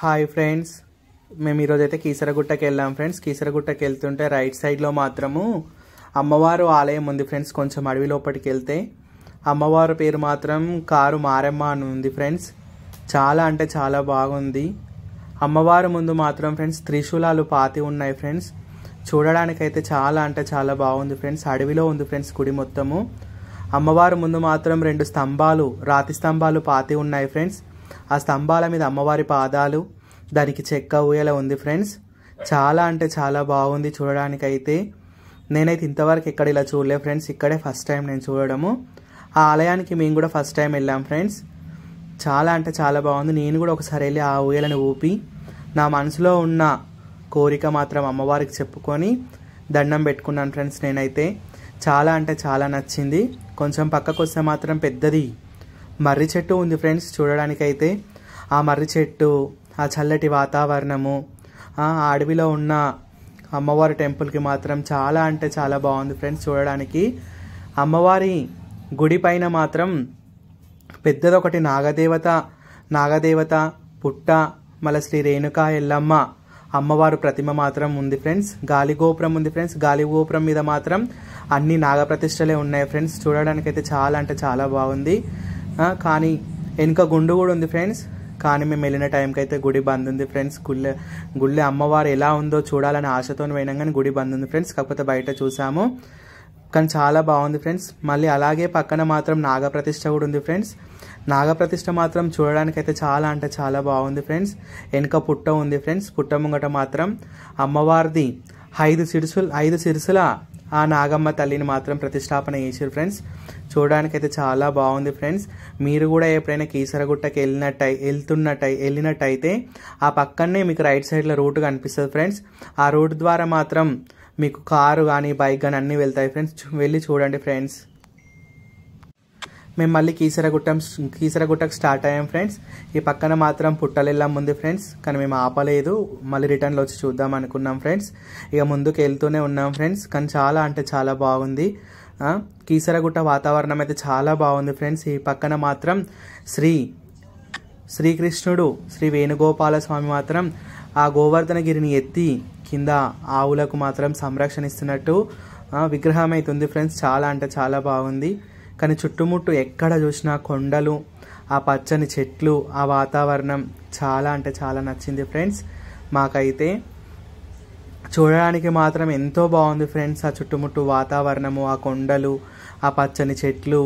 Hi friends, మేము ఈరోజైతే కీసరగుట్టకి వెళ్ళాం ఫ్రెండ్స్. కీసరగుట్టకి వెళ్తుంటే రైట్ సైడ్లో మాత్రము అమ్మవారు ఆలయం ఉంది ఫ్రెండ్స్. కొంచెం అడవి లోపలికి వెళ్తే అమ్మవారు పేరు మాత్రం కారు మారెమ్మ అని ఉంది ఫ్రెండ్స్. చాలా అంటే చాలా బాగుంది. అమ్మవారు ముందు మాత్రం ఫ్రెండ్స్ త్రిశూలాలు పాతి ఉన్నాయి ఫ్రెండ్స్. చూడడానికైతే చాలా అంటే చాలా బాగుంది ఫ్రెండ్స్. అడవిలో ఉంది ఫ్రెండ్స్ గుడి మొత్తము. అమ్మవారు ముందు మాత్రం 2 స్తంభాలు, రాతి స్తంభాలు పాతి ఉన్నాయి ఫ్రెండ్స్. ఆ స్తంభాల మీద అమ్మవారి పాదాలు, దానికి చెక్క ఊయల ఉంది ఫ్రెండ్స్. చాలా అంటే చాలా బాగుంది చూడడానికైతే. నేనైతే ఇంతవరకు ఎక్కడ ఇలా చూడలే ఫ్రెండ్స్. ఇక్కడే ఫస్ట్ టైం నేను చూడడము. ఆ ఆలయానికి మేము కూడా ఫస్ట్ టైం వెళ్ళాం ఫ్రెండ్స్. చాలా అంటే చాలా బాగుంది. నేను కూడా ఒకసారి వెళ్ళి ఆ ఊయలను ఊపి నా మనసులో ఉన్న కోరిక మాత్రం అమ్మవారికి చెప్పుకొని దండం పెట్టుకున్నాను ఫ్రెండ్స్. నేనైతే చాలా అంటే చాలా నచ్చింది. కొంచెం పక్కకు వస్తే మాత్రం పెద్దది మర్రి చెట్టు ఉంది ఫ్రెండ్స్. చూడడానికైతే ఆ మర్రి చెట్టు, ఆ చల్లటి వాతావరణము, ఆ అడవిలో ఉన్న అమ్మవారి టెంపుల్కి మాత్రం చాలా అంటే చాలా బాగుంది ఫ్రెండ్స్ చూడడానికి. అమ్మవారి గుడి పైన మాత్రం పెద్దది ఒకటి నాగదేవత పుట్ట, మళ్ళీ శ్రీ రేణుకా ఎల్లమ్మ అమ్మవారు ప్రతిమ మాత్రం ఉంది ఫ్రెండ్స్. గాలిగోపురం ఉంది ఫ్రెండ్స్. గాలిగోపురం మీద మాత్రం అన్ని నాగప్రతిష్టలే ఉన్నాయి ఫ్రెండ్స్. చూడడానికైతే చాలా అంటే చాలా బాగుంది. కానీ వెనుక గుండు కూడా ఉంది ఫ్రెండ్స్. కానీ మేము వెళ్ళిన టైంకి అయితే గుడి బంద్ ఉంది ఫ్రెండ్స్. గుళ్ళే అమ్మవారు ఎలా ఉందో చూడాలని ఆశతో పోయినాం, కానీ గుడి బంద్ ఉంది ఫ్రెండ్స్. కాకపోతే బయట చూసాము, కానీ చాలా బాగుంది ఫ్రెండ్స్. మళ్ళీ అలాగే పక్కన మాత్రం నాగప్రతిష్ఠ కూడా ఉంది ఫ్రెండ్స్. నాగప్రతిష్ఠ మాత్రం చూడడానికైతే చాలా అంటే చాలా బాగుంది ఫ్రెండ్స్. వెనుక పుట్ట ఉంది ఫ్రెండ్స్. పుట్ట ముంగట మాత్రం అమ్మవారిది 5 సిరుసుల ఆ నాగమ్మ తల్లిని మాత్రం ప్రతిష్టాపన చేశారు ఫ్రెండ్స్. చూడడానికైతే చాలా బాగుంది ఫ్రెండ్స్. మీరు కూడా ఎప్పుడైనా కీసరగుట్టకి వెళ్ళినట్టయితే ఆ పక్కనే మీకు రైట్ సైడ్లో రూట్ కనిపిస్తుంది ఫ్రెండ్స్. ఆ రూట్ ద్వారా మాత్రం మీకు కారు కానీ బైక్ కానీ అన్నీ వెళ్తాయి ఫ్రెండ్స్. వెళ్ళి చూడండి ఫ్రెండ్స్. మేము మళ్ళీ కీసరగుట్టకు స్టార్ట్ అయ్యాం ఫ్రెండ్స్. ఈ పక్కన మాత్రం పుట్టలెల్లమ్మ ఉంది ఫ్రెండ్స్. కానీ మేము ఆపలేదు, మళ్ళీ రిటర్న్లో వచ్చి చూద్దాం అనుకున్నాం ఫ్రెండ్స్. ఇక ముందుకు వెళ్తూనే ఉన్నాం ఫ్రెండ్స్. కానీ చాలా అంటే చాలా బాగుంది. కీసరగుట్ట వాతావరణం అయితే చాలా బాగుంది ఫ్రెండ్స్. ఈ పక్కన మాత్రం శ్రీకృష్ణుడు, శ్రీ వేణుగోపాల స్వామి మాత్రం ఆ గోవర్ధనగిరిని ఎత్తి కింద ఆవులకు మాత్రం సంరక్షణిస్తున్నట్టు విగ్రహం అయితే ఉంది ఫ్రెండ్స్. చాలా అంటే చాలా బాగుంది. కానీ చుట్టుముట్టు ఎక్కడ చూసినా కొండలు, ఆ పచ్చని చెట్లు, ఆ వాతావరణం చాలా అంటే చాలా నచ్చింది ఫ్రెండ్స్. మాకైతే చూడడానికి మాత్రం ఎంతో బాగుంది ఫ్రెండ్స్. ఆ చుట్టుముట్టు వాతావరణము, ఆ కొండలు, ఆ పచ్చని చెట్లు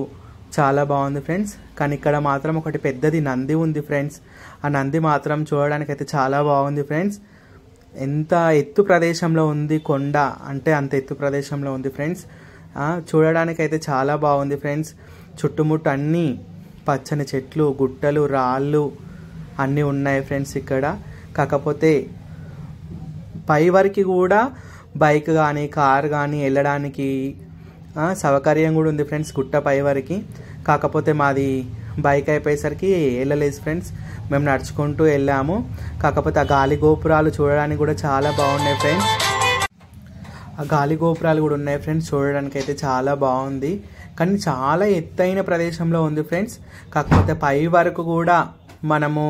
చాలా బాగుంది ఫ్రెండ్స్. కానీ ఇక్కడ మాత్రం ఒకటి పెద్దది నంది ఉంది ఫ్రెండ్స్. ఆ నంది మాత్రం చూడడానికి అయితే చాలా బాగుంది ఫ్రెండ్స్. ఎంత ఎత్తు ప్రదేశంలో ఉంది కొండ అంటే అంత ఎత్తు ప్రదేశంలో ఉంది ఫ్రెండ్స్. చూడడానికైతే చాలా బాగుంది ఫ్రెండ్స్. చుట్టుముట్టు అన్నీ పచ్చని చెట్లు, గుట్టలు, రాళ్ళు అన్నీ ఉన్నాయి ఫ్రెండ్స్ ఇక్కడ. కాకపోతే పై వరకు కూడా బైక్ కానీ కార్ కానీ వెళ్ళడానికి సౌకర్యం కూడా ఉంది ఫ్రెండ్స్ గుట్ట పై వరకు. కాకపోతే మాది బైక్ అయిపోయేసరికి వెళ్ళలేదు ఫ్రెండ్స్. మేము నడుచుకుంటూ వెళ్ళాము. కాకపోతే ఆ గాలి గోపురాలు చూడడానికి కూడా చాలా బాగున్నాయి ఫ్రెండ్స్. ఆ గాలి గోపురాలు కూడా ఉన్నాయి ఫ్రెండ్స్. చూడడానికి అయితే చాలా బాగుంది. కానీ చాలా ఎత్తైన ప్రదేశంలో ఉంది ఫ్రెండ్స్. కాకపోతే పై వరకు కూడా మనము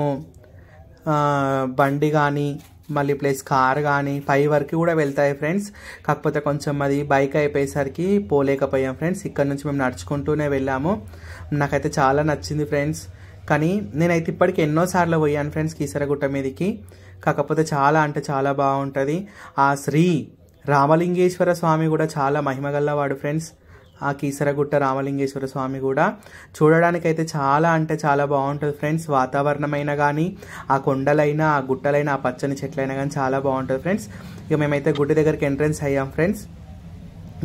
బండి కానీ మళ్ళీ ప్లస్ కార్ కానీ పై వరకు కూడా వెళ్తాయి ఫ్రెండ్స్. కాకపోతే కొంచెం అది బైక్ అయిపోయేసరికి పోలేకపోయాం ఫ్రెండ్స్. ఇక్కడ నుంచి మేము నడుచుకుంటూనే వెళ్ళాము. నాకైతే చాలా నచ్చింది ఫ్రెండ్స్. కానీ నేనైతే ఇప్పటికి ఎన్నోసార్లు పోయాను ఫ్రెండ్స్ కీసరగుట్ట మీదకి. కాకపోతే చాలా అంటే చాలా బాగుంటుంది. ఆ శ్రీ రామలింగేశ్వర స్వామి కూడా చాలా మహిమగల్లవాడు ఫ్రెండ్స్. ఆ కీసరగుట్ట రామలింగేశ్వర స్వామి కూడా చూడడానికైతే చాలా అంటే చాలా బాగుంటుంది ఫ్రెండ్స్. వాతావరణమైనా కానీ, ఆ కొండలైనా, ఆ గుట్టలైనా, ఆ పచ్చని చెట్లైనా కానీ చాలా బాగుంటుంది ఫ్రెండ్స్. ఇక మేమైతే గుడి దగ్గరికి ఎంట్రెన్స్ అయ్యాం ఫ్రెండ్స్.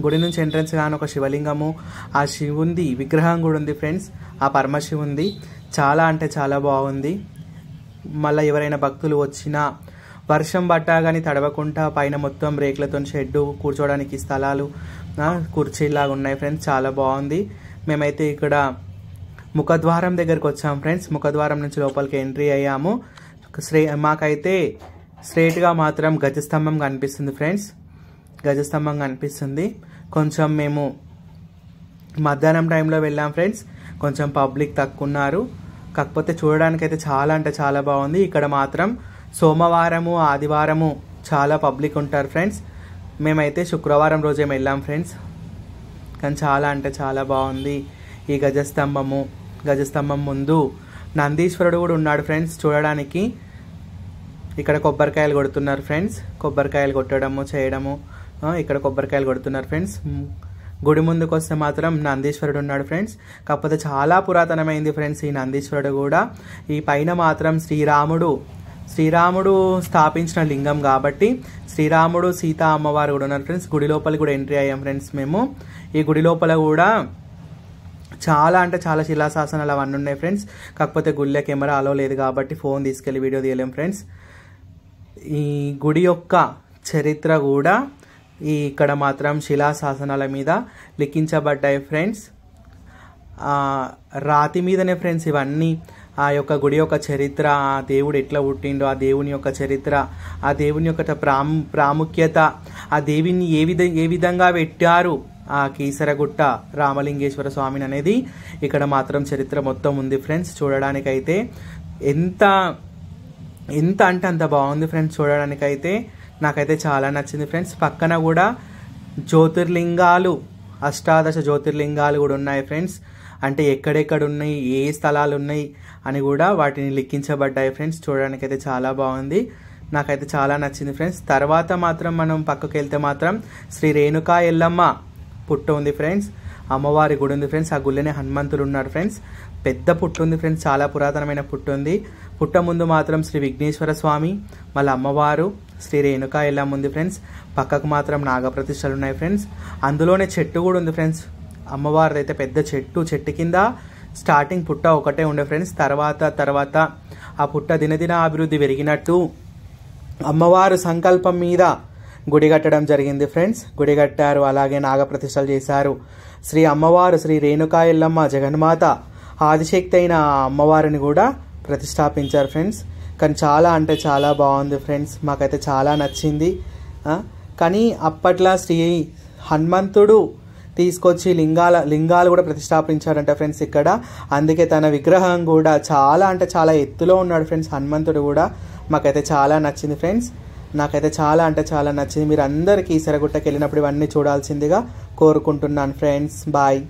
గుడి నుంచి ఎంట్రెన్స్ కానీ ఒక శివలింగము, ఆ శివుంది విగ్రహం కూడా ఉంది ఫ్రెండ్స్. ఆ పరమశివుంది చాలా అంటే చాలా బాగుంది. మళ్ళీ ఎవరైనా భక్తులు వచ్చినా వర్షం పట్టా కానీ తడవకుండా పైన మొత్తం రేకులతో షెడ్డు, కూర్చోడానికి స్థలాలు, కుర్చీలాగా ఉన్నాయి ఫ్రెండ్స్. చాలా బాగుంది. మేమైతే ఇక్కడ ముఖద్వారం దగ్గరికి వచ్చాము ఫ్రెండ్స్. ముఖద్వారం నుంచి లోపలికి ఎంట్రీ అయ్యాము. మాకైతే స్ట్రైట్గా మాత్రం గజస్తంభం కనిపిస్తుంది ఫ్రెండ్స్. గజస్తంభం కనిపిస్తుంది. కొంచెం మేము మధ్యాహ్నం టైంలో వెళ్ళాం ఫ్రెండ్స్. కొంచెం పబ్లిక్ తక్కువ ఉన్నారు. కాకపోతే చూడడానికైతే చాలా అంటే చాలా బాగుంది. ఇక్కడ మాత్రం సోమవారము ఆదివారము చాలా పబ్లిక్ ఉంటారు ఫ్రెండ్స్. మేమైతే శుక్రవారం రోజే వెళ్ళాం ఫ్రెండ్స్. కానీ చాలా అంటే చాలా బాగుంది. ఈ గజస్తంభం ముందు నందీశ్వరుడు కూడా ఉన్నాడు ఫ్రెండ్స్ చూడడానికి. ఇక్కడ కొబ్బరికాయలు కొడుతున్నారు ఫ్రెండ్స్. కొబ్బరికాయలు కొట్టడము చేయడము, ఇక్కడ కొబ్బరికాయలు కొడుతున్నారు ఫ్రెండ్స్. గుడి ముందుకు వస్తే మాత్రం నందీశ్వరుడు ఉన్నాడు ఫ్రెండ్స్. కాకపోతే చాలా పురాతనమైంది ఫ్రెండ్స్ ఈ నందీశ్వరుడు కూడా. ఈ పైన మాత్రం శ్రీరాముడు స్థాపించిన లింగం కాబట్టి శ్రీరాముడు సీతా అమ్మవారు కూడా ఉన్నారు ఫ్రెండ్స్. గుడి లోపలికి కూడా ఎంట్రీ అయ్యాం ఫ్రెండ్స్ మేము. ఈ గుడి లోపల కూడా చాలా అంటే చాలా శిలాశాసనాలు అవన్నీ ఉన్నాయి ఫ్రెండ్స్. కాకపోతే గుళ్ళ కెమెరా అలో లేదు కాబట్టి ఫోన్ తీసుకెళ్ళి వీడియో తీయలేం ఫ్రెండ్స్. ఈ గుడి యొక్క చరిత్ర కూడా ఇక్కడ మాత్రం శిలాశాసనాల మీద లిఖించబడ్డాయి ఫ్రెండ్స్. రాతి మీదనే ఫ్రెండ్స్ ఇవన్నీ. ఆ యొక్క గుడి యొక్క చరిత్ర, ఆ దేవుడు ఎట్లా పుట్టిండో, ఆ దేవుని యొక్క చరిత్ర, ఆ దేవుని యొక్క ప్రాముఖ్యత, ఆ దేవిని ఏ విధంగా పెట్టారు ఆ కీసరగుట్ట రామలింగేశ్వర స్వామిని అనేది ఇక్కడ మాత్రం చరిత్ర మొత్తం ఉంది ఫ్రెండ్స్. చూడడానికైతే ఎంత అంటే అంత బాగుంది ఫ్రెండ్స్. చూడడానికైతే నాకైతే చాలా నచ్చింది ఫ్రెండ్స్. పక్కన కూడా జ్యోతిర్లింగాలు, అష్టాదశ జ్యోతిర్లింగాలు కూడా ఉన్నాయి ఫ్రెండ్స్. అంటే ఎక్కడెక్కడ ఉన్నాయి, ఏ స్థలాలు ఉన్నాయి అని కూడా వాటిని లిఖించబడ్డాయి ఫ్రెండ్స్. చూడడానికైతే చాలా బాగుంది, నాకైతే చాలా నచ్చింది ఫ్రెండ్స్. తర్వాత మాత్రం మనం పక్కకు వెళ్తే మాత్రం శ్రీ రేణుకా ఎల్లమ్మ పుట్ట ఉంది ఫ్రెండ్స్. అమ్మవారి గుడి ఉంది ఫ్రెండ్స్. ఆ గుళ్ళనే హనుమంతులు ఉన్నారు ఫ్రెండ్స్. పెద్ద పుట్టు ఉంది ఫ్రెండ్స్, చాలా పురాతనమైన పుట్టు ఉంది. పుట్ట ముందు మాత్రం శ్రీ విఘ్నేశ్వర స్వామి, మళ్ళీ అమ్మవారు శ్రీ రేణుకా ఎల్లమ్మ ఉంది ఫ్రెండ్స్. పక్కకు మాత్రం నాగప్రతిష్టలు ఉన్నాయి ఫ్రెండ్స్. అందులోనే చెట్టు కూడా ఉంది ఫ్రెండ్స్. అమ్మవారిది అయితే పెద్ద చెట్టు కింద స్టార్టింగ్ పుట్ట ఒకటే ఉండే ఫ్రెండ్స్. తర్వాత ఆ పుట్ట దినదిన అభివృద్ధి పెరిగినట్టు అమ్మవారు సంకల్పం మీద గుడి కట్టడం జరిగింది ఫ్రెండ్స్. గుడి కట్టారు, అలాగే నాగప్రతిష్టలు చేశారు. శ్రీ అమ్మవారు శ్రీ రేణుకా ఎల్లమ్మ జగన్మాత ఆదిశక్తి అయిన అమ్మవారిని కూడా ప్రతిష్టాపించారు ఫ్రెండ్స్. కానీ చాలా అంటే చాలా బాగుంది ఫ్రెండ్స్, మాకైతే చాలా నచ్చింది. కానీ అప్పట్లో శ్రీ హనుమంతుడు తీసుకొచ్చి లింగాలు కూడా ప్రతిష్టాపించారంట ఫ్రెండ్స్ ఇక్కడ. అందుకే తన విగ్రహం కూడా చాలా అంటే చాలా ఎత్తులో ఉన్నాడు ఫ్రెండ్స్ హనుమంతుడు కూడా. మాకైతే చాలా నచ్చింది ఫ్రెండ్స్, నాకైతే చాలా అంటే చాలా నచ్చింది. మీరు అందరికీ కీసరగుట్టకి వెళ్ళినప్పుడు ఇవన్నీ చూడాల్సిందిగా కోరుకుంటున్నాను ఫ్రెండ్స్. బాయ్.